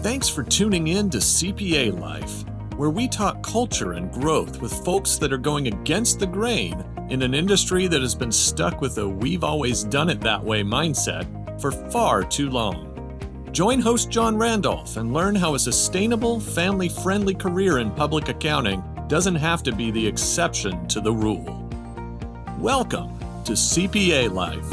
Thanks for tuning in to CPA Life, where we talk culture and growth with folks that are going against the grain in an industry that has been stuck with a "we've always done it that way" mindset for far too long. Join host John Randolph and learn how a sustainable, family-friendly career in public accounting doesn't have to be the exception to the rule. Welcome to CPA Life.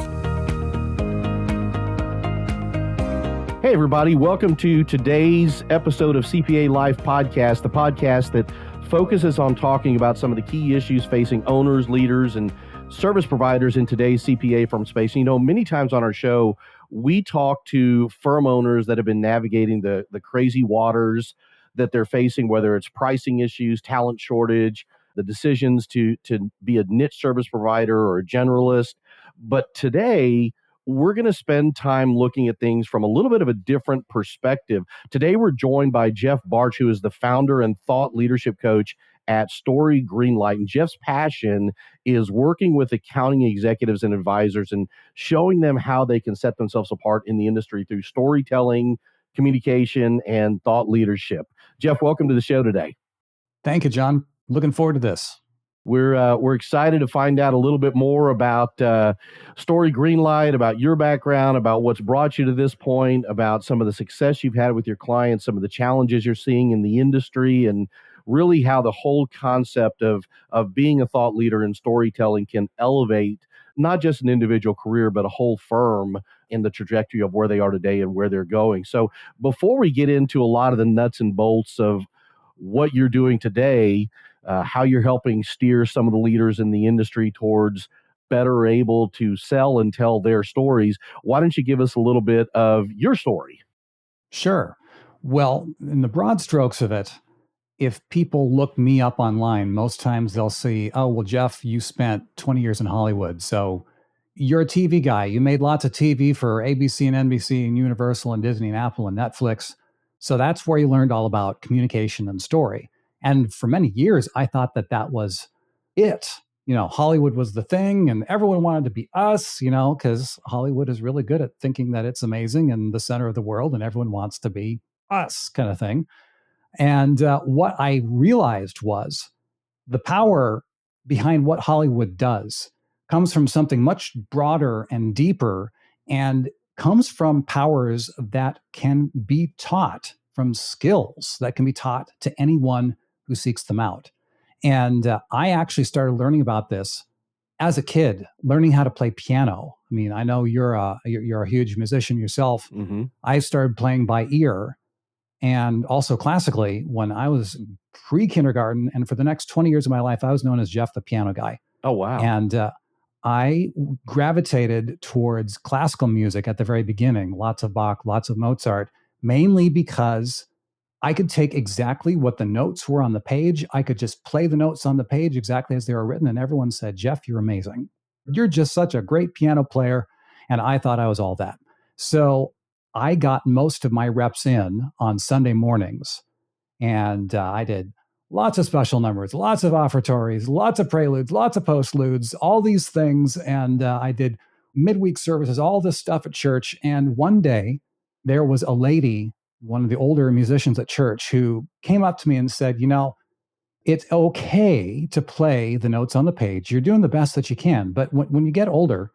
Hey, everybody. Welcome to today's episode of CPA Life podcast, the podcast that focuses on talking about some of the key issues facing owners, leaders, and service providers in today's CPA firm space. You know, many times on our show, we talk to firm owners that have been navigating the crazy waters that they're facing, whether it's pricing issues, talent shortage, the decisions to be a niche service provider or a generalist. But today, we're going to spend time looking at things from a little bit of a different perspective. Today, we're joined by Jeff Bartsch, who is the founder and thought leadership coach at Story Greenlight. And Jeff's passion is working with accounting executives and advisors and showing them how they can set themselves apart in the industry through storytelling, communication, and thought leadership. Jeff, welcome to the show today. Thank you, John. Looking forward to this. We're excited to find out a little bit more about Story Greenlight, about your background, about what's brought you to this point, about some of the success you've had with your clients, some of the challenges you're seeing in the industry, and really how the whole concept of being a thought leader in storytelling can elevate not just an individual career, but a whole firm in the trajectory of where they are today and where they're going. So before we get into a lot of the nuts and bolts of what you're doing today, how you're helping steer some of the leaders in the industry towards better able to sell and tell their stories, why don't you give us a little bit of your story? Sure. Well, in the broad strokes of it, if people look me up online, most times they'll see, oh, well, Jeff, you spent 20 years in Hollywood. So you're a TV guy. You made lots of TV for ABC and NBC and Universal and Disney and Apple and Netflix. So that's where you learned all about communication and story. And for many years, I thought that was it. You know, Hollywood was the thing and everyone wanted to be us, you know, because Hollywood is really good at thinking that it's amazing and the center of the world and everyone wants to be us kind of thing. And what I realized was the power behind what Hollywood does comes from something much broader and deeper and comes from powers that can be taught, from skills that can be taught to anyone who seeks them out. And I actually started learning about this as a kid, learning how to play piano. I mean, I know you're a huge musician yourself. Mm-hmm. I started playing by ear and also classically when I was pre-kindergarten. And for the next 20 years of my life, I was known as Jeff the Piano Guy. Oh, wow. And I gravitated towards classical music at the very beginning, lots of Bach, lots of Mozart, mainly because I could take exactly what the notes were on the page. I could just play the notes on the page exactly as they were written. And everyone said, Jeff, you're amazing. You're just such a great piano player. And I thought I was all that. So I got most of my reps in on Sunday mornings. And I did lots of special numbers, lots of offertories, lots of preludes, lots of postludes, all these things. And I did midweek services, all this stuff at church. And one day there was a lady, one of the older musicians at church, who came up to me and said, you know, it's okay to play the notes on the page. You're doing the best that you can. But when you get older,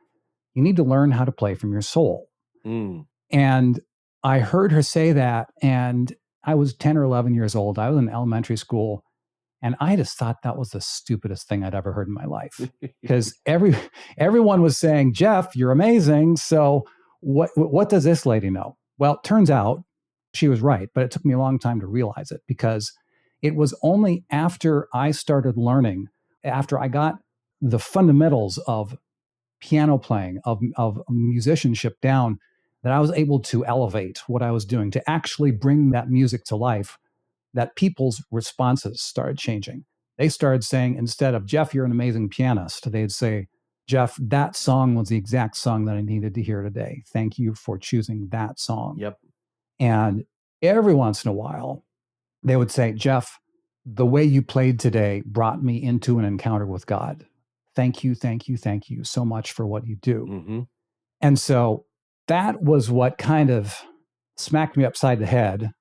you need to learn how to play from your soul. Mm. And I heard her say that, and I was 10 or 11 years old. I was in elementary school, and I just thought that was the stupidest thing I'd ever heard in my life. Because everyone was saying, Jeff, you're amazing. So what does this lady know? Well, it turns out she was right, but it took me a long time to realize it, because it was only after I started learning, after I got the fundamentals of piano playing, of musicianship down, that I was able to elevate what I was doing, to actually bring that music to life, that people's responses started changing. They started saying, instead of, Jeff, you're an amazing pianist, they'd say, Jeff, that song was the exact song that I needed to hear today. Thank you for choosing that song. Yep. And every once in a while, they would say, Jeff, the way you played today brought me into an encounter with God. Thank you, thank you, thank you so much for what you do. Mm-hmm. And so that was what kind of smacked me upside the head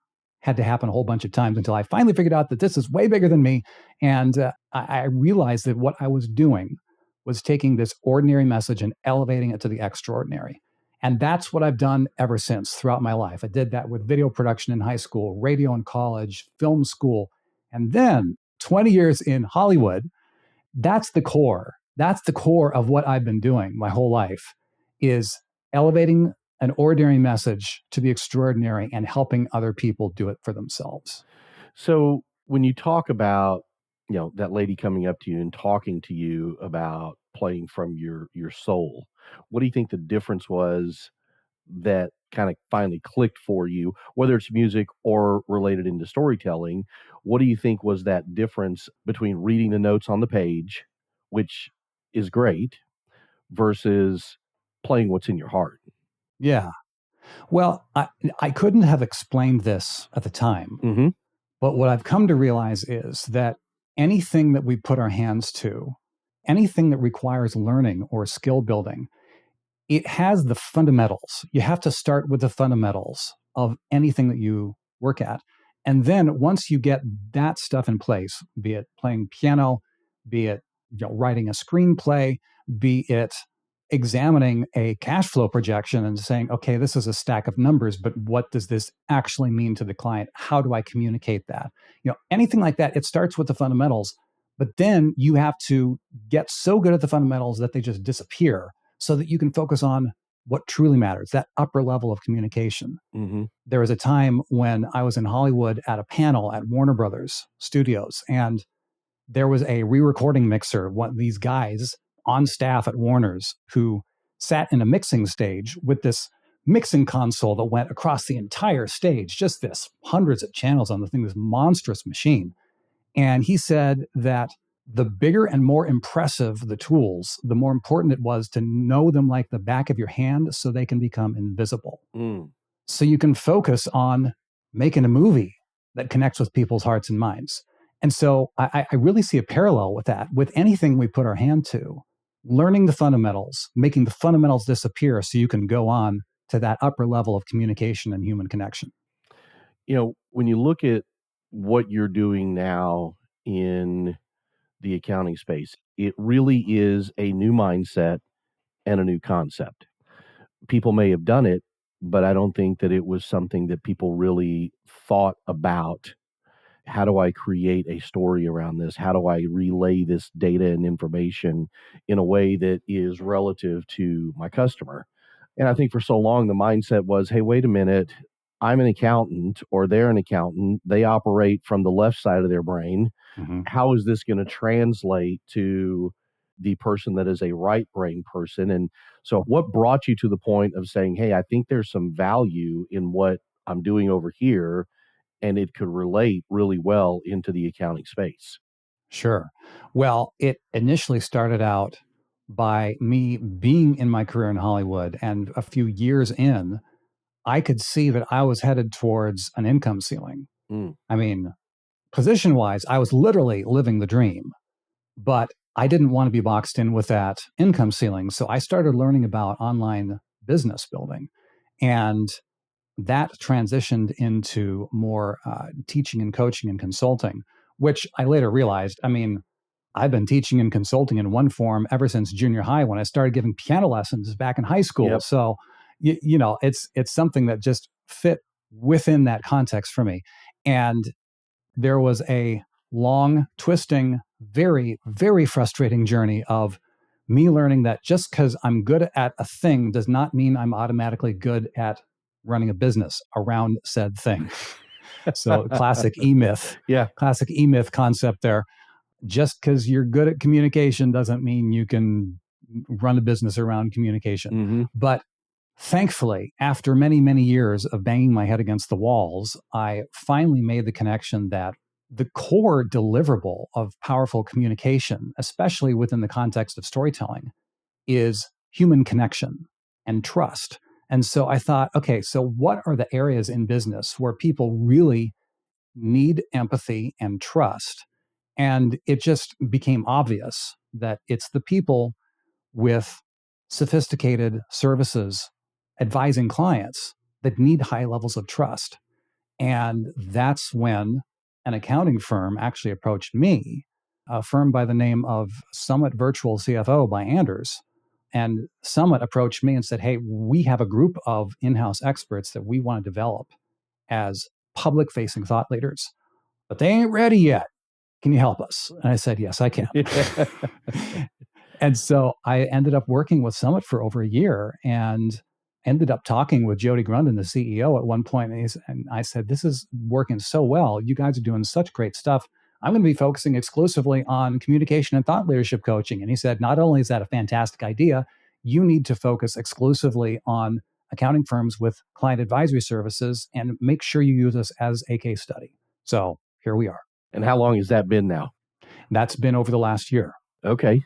had to happen a whole bunch of times until I finally figured out that this is way bigger than me. And I realized that what I was doing was taking this ordinary message and elevating it to the extraordinary. And that's what I've done ever since throughout my life. I did that with video production in high school, radio in college, film school, and then 20 years in Hollywood. That's the core. That's the core of what I've been doing my whole life, is elevating an ordinary message to the extraordinary and helping other people do it for themselves. So when you talk about, that lady coming up to you and talking to you about playing from your soul, what do you think the difference was that kind of finally clicked for you, whether it's music or related into storytelling? What do you think was that difference between reading the notes on the page, which is great, versus playing what's in your heart? Yeah. Well, I couldn't have explained this at the time, Mm-hmm. but what I've come to realize is that anything that we put our hands to, anything that requires learning or skill building, it has the fundamentals. You have to start with the fundamentals of anything that you work at. And then once you get that stuff in place, be it playing piano, be it writing a screenplay, be it examining a cash flow projection and saying, okay, this is a stack of numbers, but what does this actually mean to the client? How do I communicate that? Anything like that, it starts with the fundamentals, but then you have to get so good at the fundamentals that they just disappear so that you can focus on what truly matters, that upper level of communication. Mm-hmm. There was a time when I was in Hollywood at a panel at Warner Brothers Studios, and there was a re-recording mixer, one of these guys on staff at Warner's who sat in a mixing stage with this mixing console that went across the entire stage, just this hundreds of channels on the thing, this monstrous machine. And he said that the bigger and more impressive the tools, the more important it was to know them like the back of your hand so they can become invisible. So you can focus on making a movie that connects with people's hearts and minds. And so I really see a parallel with that, with anything we put our hand to, learning the fundamentals, making the fundamentals disappear so you can go on to that upper level of communication and human connection. When you look at what you're doing now in the accounting space, it really is a new mindset and a new concept. People may have done it, but I don't think that it was something that people really thought about. How do I create a story around this? How do I relay this data and information in a way that is relative to my customer? And I think for so long, the mindset was, hey, wait a minute, I'm an accountant or they're an accountant. They operate from the left side of their brain. Mm-hmm. How is this going to translate to the person that is a right brain person? And so what brought you to the point of saying, hey, I think there's some value in what I'm doing over here, and it could relate really well into the accounting space? Sure. Well, it initially started out by me being in my career in Hollywood, and a few years in, I could see that I was headed towards an income ceiling. I mean, position-wise, I was literally living the dream, but I didn't want to be boxed in with that income ceiling. So I started learning about online business building, and that transitioned into more teaching and coaching and consulting, which I later realized, I've been teaching and consulting in one form ever since junior high when I started giving piano lessons back in high school. Yep. So, it's something that just fit within that context for me. And there was a long, twisting, very, very frustrating journey of me learning that just because I'm good at a thing does not mean I'm automatically good at running a business around said thing. So classic E-myth. Yeah. Classic E-myth concept there. Just because you're good at communication doesn't mean you can run a business around communication. Mm-hmm. But thankfully, after many, many years of banging my head against the walls, I finally made the connection that the core deliverable of powerful communication, especially within the context of storytelling, is human connection and trust. And so I thought, okay, so what are the areas in business where people really need empathy and trust? And it just became obvious that it's the people with sophisticated services advising clients that need high levels of trust. And that's when an accounting firm actually approached me, a firm by the name of Summit Virtual CFO by Anders. And Summit approached me and said, hey, we have a group of in-house experts that we want to develop as public-facing thought leaders, but they ain't ready yet. Can you help us? And I said, yes, I can. And so I ended up working with Summit for over a year and ended up talking with Jody Grundon, the CEO, at one point. And I said, this is working so well. You guys are doing such great stuff. I'm going to be focusing exclusively on communication and thought leadership coaching. And he said, not only is that a fantastic idea, you need to focus exclusively on accounting firms with client advisory services and make sure you use us as a case study. So here we are. And how long has that been now? That's been over the last year. Okay.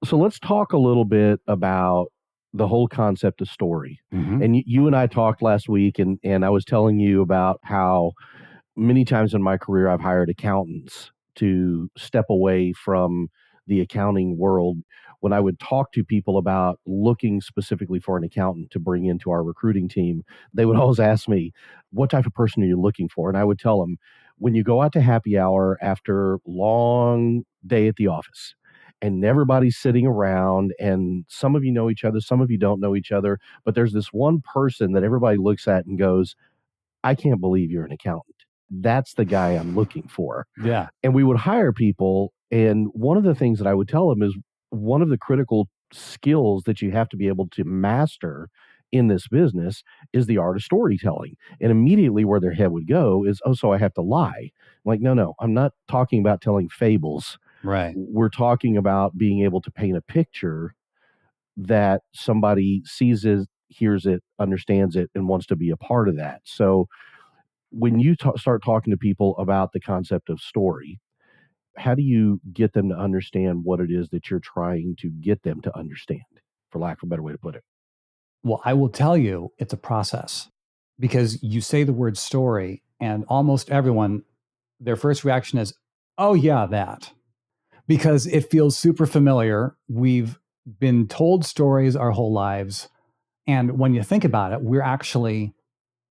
So let's talk a little bit about the whole concept of story. Mm-hmm. And you and I talked last week, and I was telling you about how many times in my career I've hired accountants to step away from the accounting world. When I would talk to people about looking specifically for an accountant to bring into our recruiting team, they would always ask me, what type of person are you looking for? And I would tell them, when you go out to happy hour after long day at the office and everybody's sitting around and some of you know each other, some of you don't know each other, but there's this one person that everybody looks at and goes, I can't believe you're an accountant. That's the guy I'm looking for. Yeah. And we would hire people. And one of the things that I would tell them is one of the critical skills that you have to be able to master in this business is the art of storytelling. And immediately where their head would go is, oh, so I have to lie. I'm like, no, I'm not talking about telling fables. Right. We're talking about being able to paint a picture that somebody sees it, hears it, understands it, and wants to be a part of that. So when you start talking to people about the concept of story, how do you get them to understand what it is that you're trying to get them to understand, for lack of a better way to put it? Well, I will tell you, it's a process, because you say the word story and almost everyone, their first reaction is, oh yeah, that, because it feels super familiar. We've been told stories our whole lives. And when you think about it, we're actually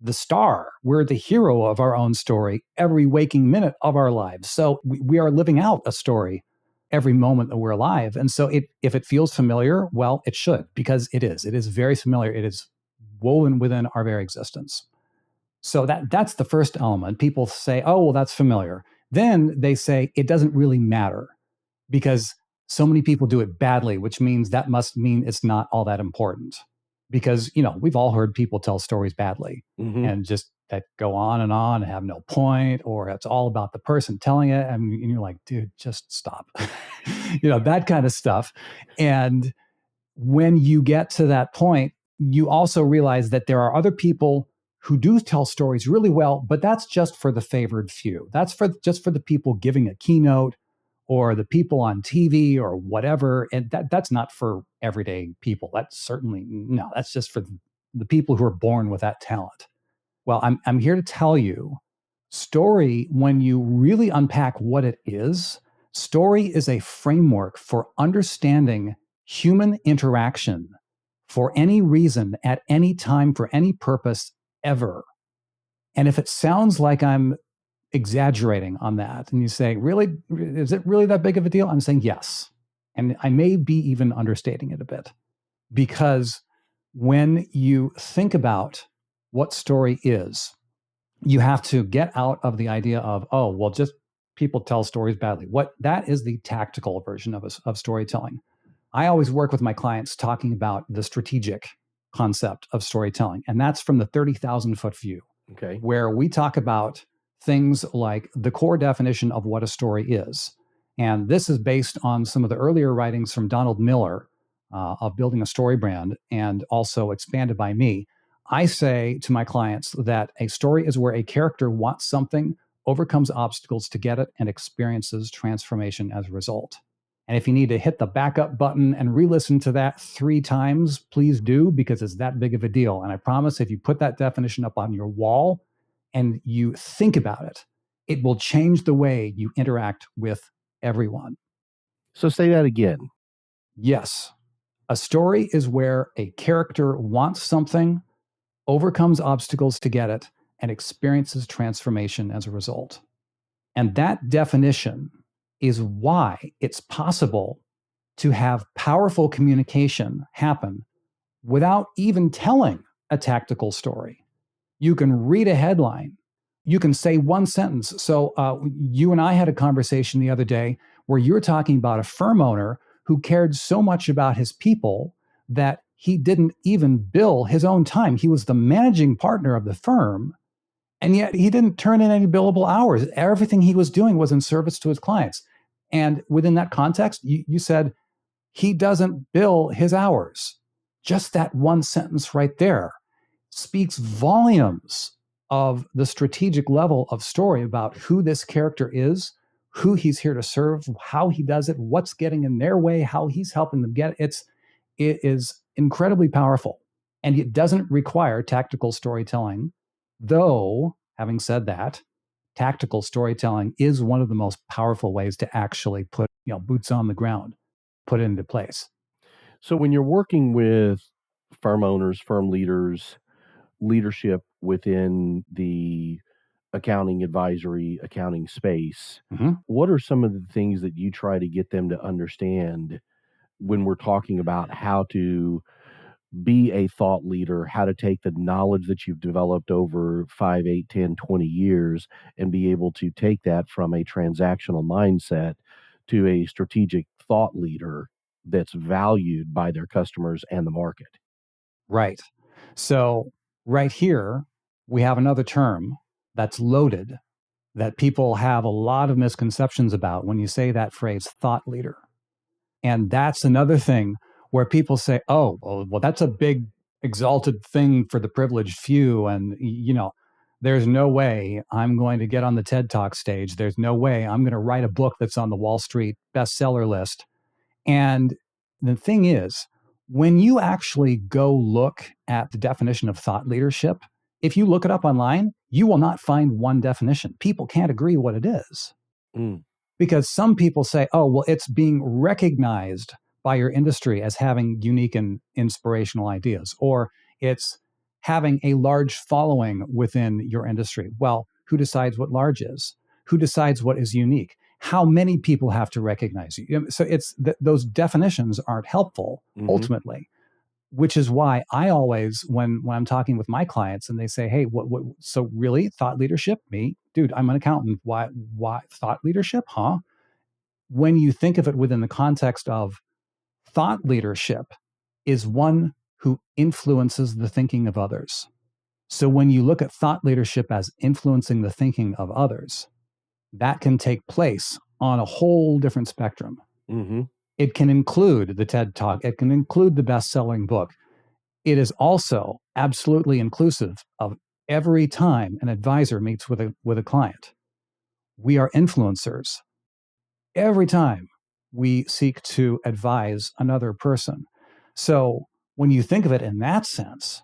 the star. We're the hero of our own story every waking minute of our lives. So we are living out a story every moment that we're alive. And so if it feels familiar, well, it should, because it is. It is very familiar. It is woven within our very existence. So that's the first element. People say, oh, well, that's familiar. Then they say it doesn't really matter because so many people do it badly, which means that must mean it's not all that important. Because, we've all heard people tell stories badly and just that go on and have no point, or it's all about the person telling it. And you're like, dude, just stop, that kind of stuff. And when you get to that point, you also realize that there are other people who do tell stories really well, but that's just for the favored few. That's just for the people giving a keynote or the people on TV or whatever. And that's not for everyday people. That's just for the people who are born with that talent. Well, I'm here to tell you, story, when you really unpack what it is, story is a framework for understanding human interaction for any reason, at any time, for any purpose, ever. And if it sounds like I'm exaggerating on that, and you say, really, is it really that big of a deal? I'm saying yes. And I may be even understating it a bit, because when you think about what story is, you have to get out of the idea of, oh, well, just people tell stories badly. That is the tactical version of storytelling. I always work with my clients talking about the strategic concept of storytelling. And that's from the 30,000 foot view, where we talk about things like the core definition of what a story is. And this is based on some of the earlier writings from Donald Miller of Building a Story Brand, and also expanded by me. I say to my clients that a story is where a character wants something, overcomes obstacles to get it, and experiences transformation as a result. And if you need to hit the backup button and re-listen to that 3 times, please do, because it's that big of a deal. And I promise if you put that definition up on your wall and you think about it, it will change the way you interact with everyone. So say that again. Yes. A story is where a character wants something, overcomes obstacles to get it, and experiences transformation as a result. And that definition is why it's possible to have powerful communication happen without even telling a tactical story. You can read a headline. You can say one sentence. So you and I had a conversation the other day where you were talking about a firm owner who cared so much about his people that he didn't even bill his own time. He was the managing partner of the firm, and yet he didn't turn in any billable hours. Everything he was doing was in service to his clients. And within that context, you said he doesn't bill his hours. Just that one sentence right there speaks volumes of the strategic level of story about who this character is, who he's here to serve, how he does it, what's getting in their way, how he's helping them get it. It is incredibly powerful. And it doesn't require tactical storytelling, though, having said that, tactical storytelling is one of the most powerful ways to actually put, boots on the ground, put it into place. So when you're working with firm owners, firm leaders, leadership within the accounting advisory, accounting space, what are some of the things that you try to get them to understand when we're talking about how to be a thought leader, how to take the knowledge that you've developed over 5, 8, 10, 20 years and be able to take that from a transactional mindset to a strategic thought leader that's valued by their customers and the market? Right. So right here, we have another term that's loaded that people have a lot of misconceptions about when you say that phrase, thought leader. And that's another thing where people say, oh, well, that's a big exalted thing for the privileged few. And, there's no way I'm going to get on the TED Talk stage. There's no way I'm going to write a book that's on the Wall Street bestseller list. And the thing is, when you actually go look at the definition of thought leadership, if you look it up online, you will not find one definition. People can't agree what it is. Because some people say, oh, well, it's being recognized by your industry as having unique and inspirational ideas, or it's having a large following within your industry. Well, who decides what large is? Who decides what is unique? How many people have to recognize you? So those definitions aren't helpful ultimately, which is why I always, when I'm talking with my clients and they say, hey, what so really thought leadership? Me, dude, I'm an accountant. Why thought leadership? Huh? When you think of it within the context of thought leadership is one who influences the thinking of others. So when you look at thought leadership as influencing the thinking of others, that can take place on a whole different spectrum. It can include the TED Talk. It can include the best-selling book. It is also absolutely inclusive of every time an advisor meets with a client. We are influencers every time we seek to advise another person. So when you think of it in that sense,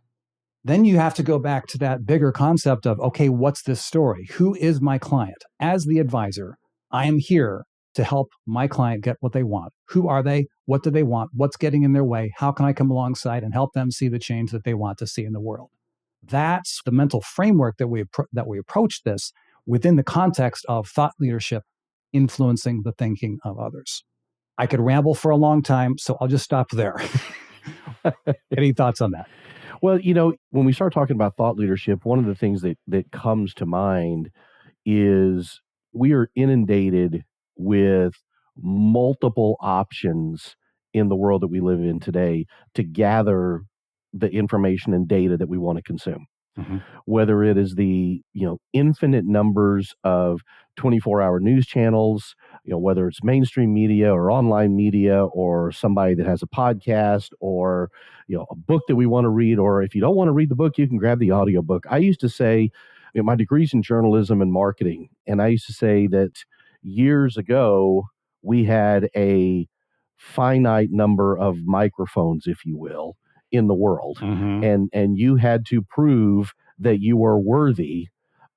then you have to go back to that bigger concept of, okay, what's this story? Who is my client? As the advisor, I am here to help my client get what they want. Who are they? What do they want? What's getting in their way? How can I come alongside and help them see the change that they want to see in the world? That's the mental framework that we approach this within the context of thought leadership influencing the thinking of others. I could ramble for a long time, so I'll just stop there. Any thoughts on that? Well, when we start talking about thought leadership, one of the things that comes to mind is we are inundated with multiple options in the world that we live in today to gather the information and data that we want to consume. Whether it is the infinite numbers of 24-hour news channels, whether it's mainstream media or online media or somebody that has a podcast or a book that we want to read, or if you don't want to read the book, you can grab the audiobook. I used to say, my degree's in journalism and marketing, and I used to say that years ago we had a finite number of microphones, if you will, in the world. And you had to prove that you were worthy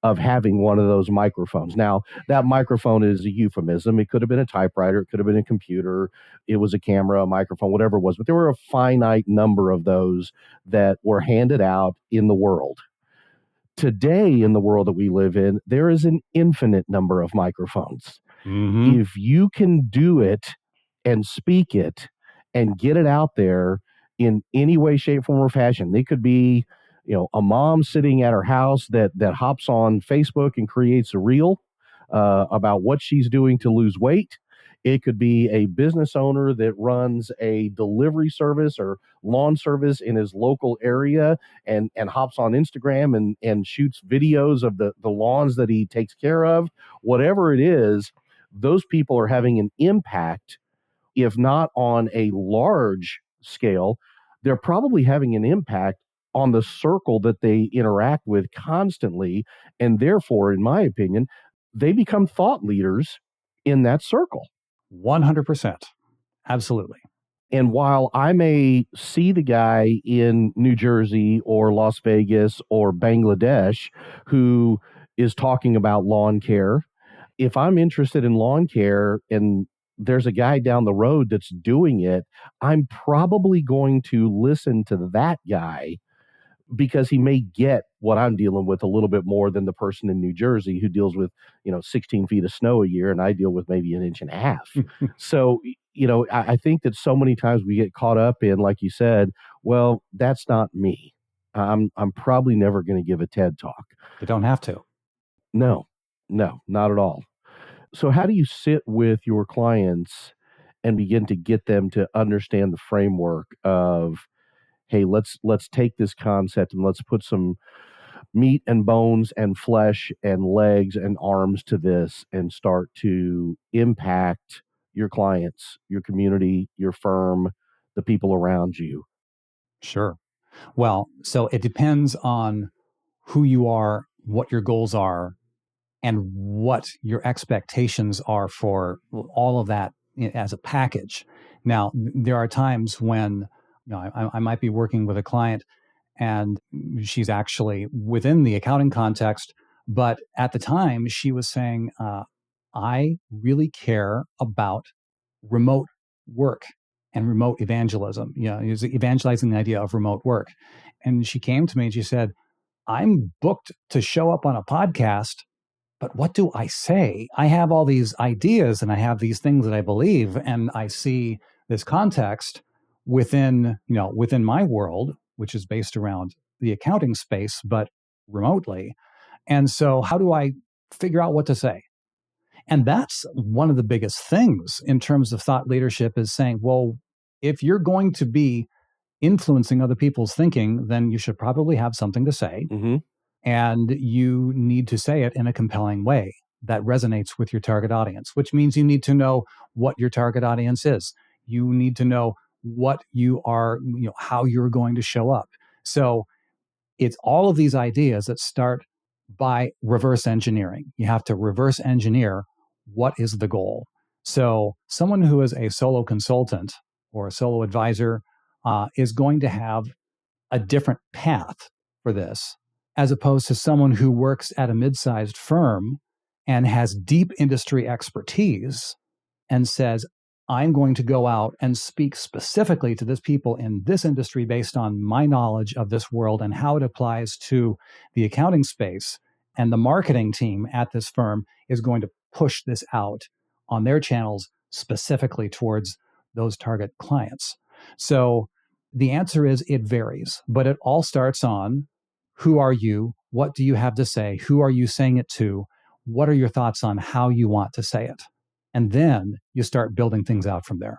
of having one of those microphones. Now, that microphone is a euphemism. It could have been a typewriter. It could have been a computer. It was a camera, a microphone, whatever it was. But there were a finite number of those that were handed out in the world. Today, in the world that we live in, there is an infinite number of microphones. Mm-hmm. If you can do it and speak it and get it out there in any way, shape, form, or fashion, they could be, a mom sitting at her house that hops on Facebook and creates a reel about what she's doing to lose weight. It could be a business owner that runs a delivery service or lawn service in his local area and hops on Instagram and shoots videos of the lawns that he takes care of. Whatever it is, those people are having an impact, if not on a large scale, they're probably having an impact on the circle that they interact with constantly. And therefore, in my opinion, they become thought leaders in that circle. 100%. Absolutely. And while I may see the guy in New Jersey or Las Vegas or Bangladesh who is talking about lawn care, if I'm interested in lawn care and there's a guy down the road that's doing it, I'm probably going to listen to that guy because he may get what I'm dealing with a little bit more than the person in New Jersey who deals with, 16 feet of snow a year, and I deal with maybe an inch and a half. So, I think that so many times we get caught up in, like you said, well, that's not me. I'm probably never going to give a TED talk. You don't have to. No, not at all. So how do you sit with your clients and begin to get them to understand the framework of, hey, let's take this concept and let's put some meat and bones and flesh and legs and arms to this and start to impact your clients, your community, your firm, the people around you? Sure. Well, so it depends on who you are, what your goals are, and what your expectations are for all of that as a package. Now, there are times when I might be working with a client and she's actually within the accounting context, but at the time she was saying, I really care about remote work and remote evangelism. Evangelizing the idea of remote work. And she came to me and she said, I'm booked to show up on a podcast, but what do I say? I have all these ideas and I have these things that I believe, and I see this context within my world, which is based around the accounting space, but remotely. And so how do I figure out what to say? And that's one of the biggest things in terms of thought leadership, is saying, well, if you're going to be influencing other people's thinking, then you should probably have something to say. Mm-hmm. And you need to say it in a compelling way that resonates with your target audience, which means you need to know what your target audience is. You need to know what you are, how you're going to show up. So it's all of these ideas that start by reverse engineering. You have to reverse engineer what is the goal. So someone who is a solo consultant or a solo advisor is going to have a different path for this, as opposed to someone who works at a mid-sized firm and has deep industry expertise and says, I'm going to go out and speak specifically to this people in this industry based on my knowledge of this world and how it applies to the accounting space. And the marketing team at this firm is going to push this out on their channels specifically towards those target clients. So the answer is it varies, but it all starts on who are you? What do you have to say? Who are you saying it to? What are your thoughts on how you want to say it? And then you start building things out from there.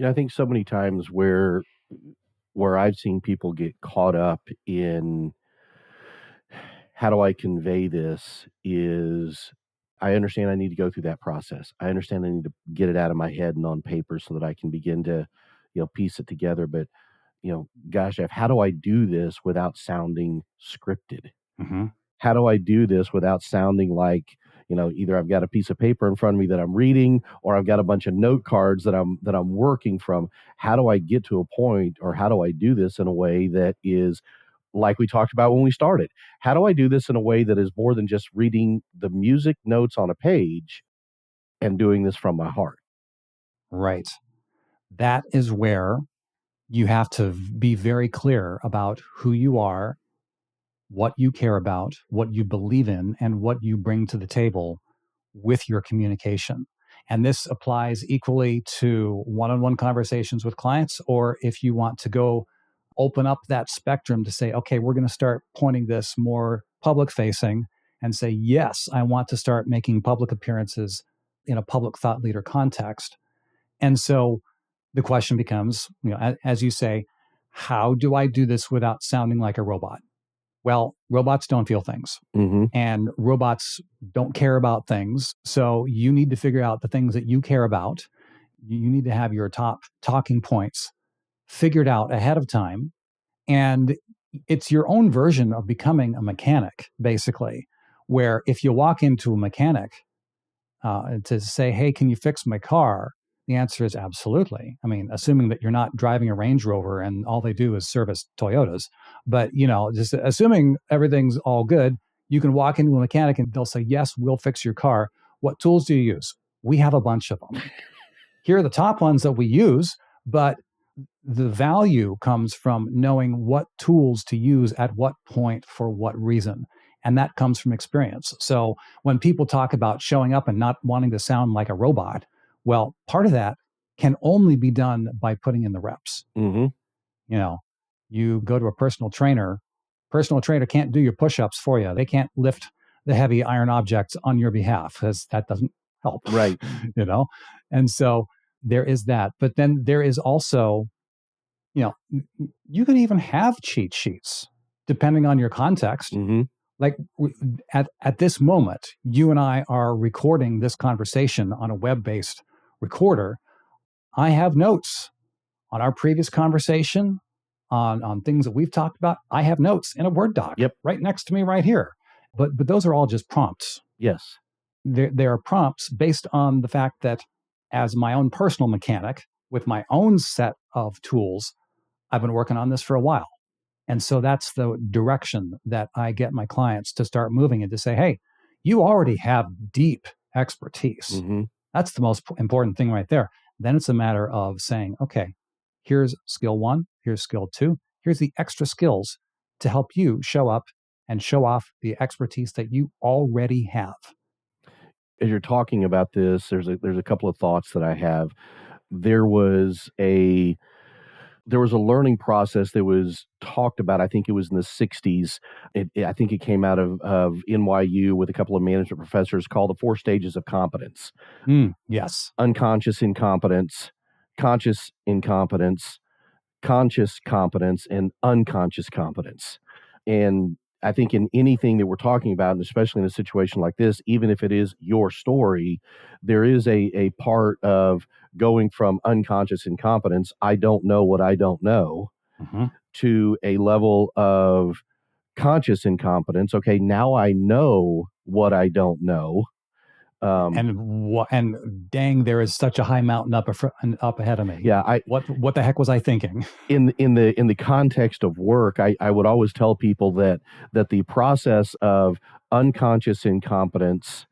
I think so many times where I've seen people get caught up in how do I convey this is I understand I need to go through that process. I understand I need to get it out of my head and on paper so that I can begin to, piece it together. But, gosh, Jeff, how do I do this without sounding scripted? Mm-hmm. How do I do this without sounding like, either I've got a piece of paper in front of me that I'm reading or I've got a bunch of note cards that I'm working from? How do I get to a point, or how do I do this in a way that is like we talked about when we started? How do I do this in a way that is more than just reading the music notes on a page and doing this from my heart? Right. That is where you have to be very clear about who you are what you care about, what you believe in, and what you bring to the table with your communication. And this applies equally to one-on-one conversations with clients, or if you want to go open up that spectrum to say, okay, we're going to start pointing this more public facing and say, yes, I want to start making public appearances in a public thought leader context. And so the question becomes, as you say, how do I do this without sounding like a robot? Well, robots don't feel things, and robots don't care about things. So you need to figure out the things that you care about. You need to have your top talking points figured out ahead of time. And it's your own version of becoming a mechanic, basically, where if you walk into a mechanic to say, hey, can you fix my car? The answer is absolutely. I mean, assuming that you're not driving a Range Rover and all they do is service Toyotas. But, just assuming everything's all good, you can walk into a mechanic and they'll say, yes, we'll fix your car. What tools do you use? We have a bunch of them. Here are the top ones that we use, but the value comes from knowing what tools to use at what point for what reason. And that comes from experience. So when people talk about showing up and not wanting to sound like a robot, well, part of that can only be done by putting in the reps. You go to a personal trainer can't do your push-ups for you. They can't lift the heavy iron objects on your behalf because that doesn't help. Right. And so there is that. But then there is also, you can even have cheat sheets depending on your context. Like at this moment, you and I are recording this conversation on a web-based recorder. I have notes on our previous conversation, on things that we've talked about. I have notes in a Word doc right next to me right here. But those are all just prompts. Yes. They are prompts based on the fact that as my own personal mechanic with my own set of tools, I've been working on this for a while. And so that's the direction that I get my clients to start moving in, to say, hey, you already have deep expertise. That's the most important thing right there. Then it's a matter of saying, okay, here's skill 1, here's skill 2, here's the extra skills to help you show up and show off the expertise that you already have. As you're talking about this, there's a couple of thoughts that I have. There was a learning process that was talked about. I think it was in the 60s. I think it came out of NYU with a couple of management professors, called the 4 stages of competence. Yes. Unconscious incompetence, conscious incompetence, conscious competence, and unconscious competence. And I think in anything that we're talking about, and especially in a situation like this, even if it is your story, there is a part of going from unconscious incompetence, I don't know what I don't know, to a level of conscious incompetence. Okay, now I know what I don't know. And dang, there is such a high mountain up ahead of me. Yeah, what the heck was I thinking? In the context of work, I would always tell people that the process of unconscious incompetence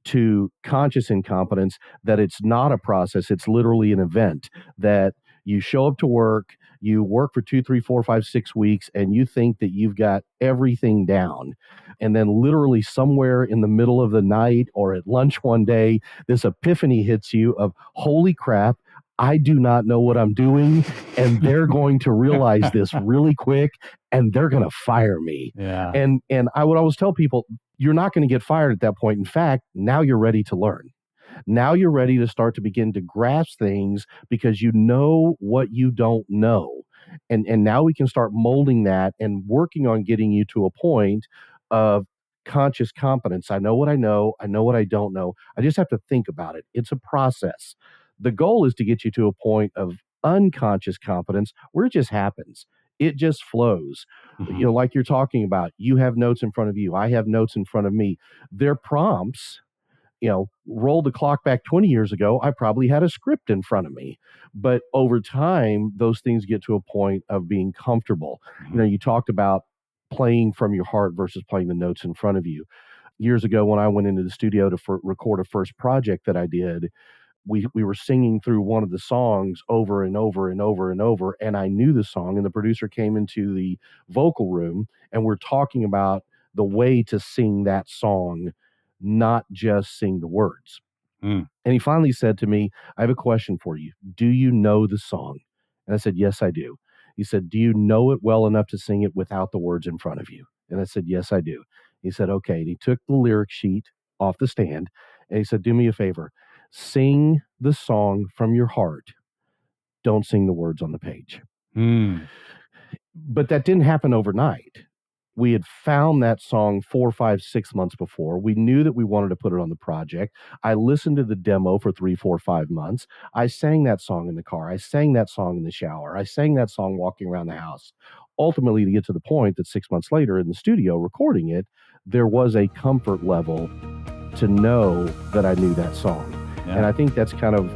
to conscious incompetence, that it's not a process, it's literally an event. That you show up to work, you work for 2, 3, 4, 5, 6 weeks, and you think that you've got everything down. And then literally somewhere in the middle of the night or at lunch one day, this epiphany hits you of, holy crap, I do not know what I'm doing, and they're going to realize this really quick, and they're going to fire me. Yeah. And I would always tell people, you're not going to get fired at that point. In fact, now you're ready to learn. Now you're ready to start to begin to grasp things because you know what you don't know. And now we can start molding that and working on getting you to a point of conscious competence. I know what I know what I don't know. I just have to think about it. It's a process. The goal is to get you to a point of unconscious competence where it just happens. It just flows. Like you're talking about, you have notes in front of you. I have notes in front of me. They're prompts. Roll the clock back 20 years ago, I probably had a script in front of me. But over time, those things get to a point of being comfortable. You talked about playing from your heart versus playing the notes in front of you. Years ago, when I went into the studio to record a first project that I did, we were singing through one of the songs over and over and over and over, and I knew the song, and the producer came into the vocal room, and we're talking about the way to sing that song, not just sing the words. And he finally said to me, I have a question for you. Do you know the song? And I said, yes, I do. He said, do you know it well enough to sing it without the words in front of you? And I said, yes, I do. He said, okay. And he took the lyric sheet off the stand, and he said, do me a favor. Sing the song from your heart. Don't sing the words on the page. But that didn't happen overnight. We had found that song 4, 5, 6 months before. We knew that we wanted to put it on the project. I listened to the demo for 3, 4, 5 months. I sang that song in the car. I sang that song in the shower. I sang that song walking around the house. Ultimately, to get to the point that 6 months later in the studio recording it, there was a comfort level to know that I knew that song. Yeah. And I think that's kind of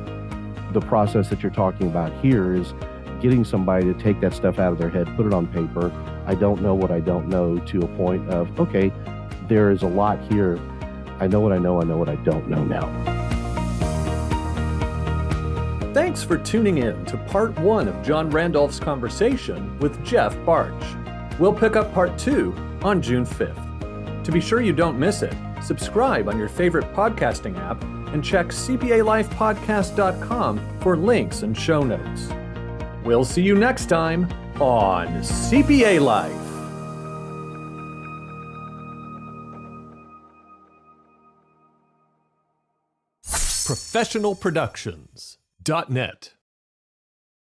the process that you're talking about here, is getting somebody to take that stuff out of their head, put it on paper. I don't know what I don't know, to a point of, okay, there is a lot here. I know what I know. I know what I don't know now. Thanks for tuning in to part 1 of John Randolph's conversation with Jeff Bartsch. We'll pick up part 2 on June 5th. To be sure you don't miss it, subscribe on your favorite podcasting app and check CPALifepodcast.com for links and show notes. We'll see you next time on CPA Life. ProfessionalProductions.net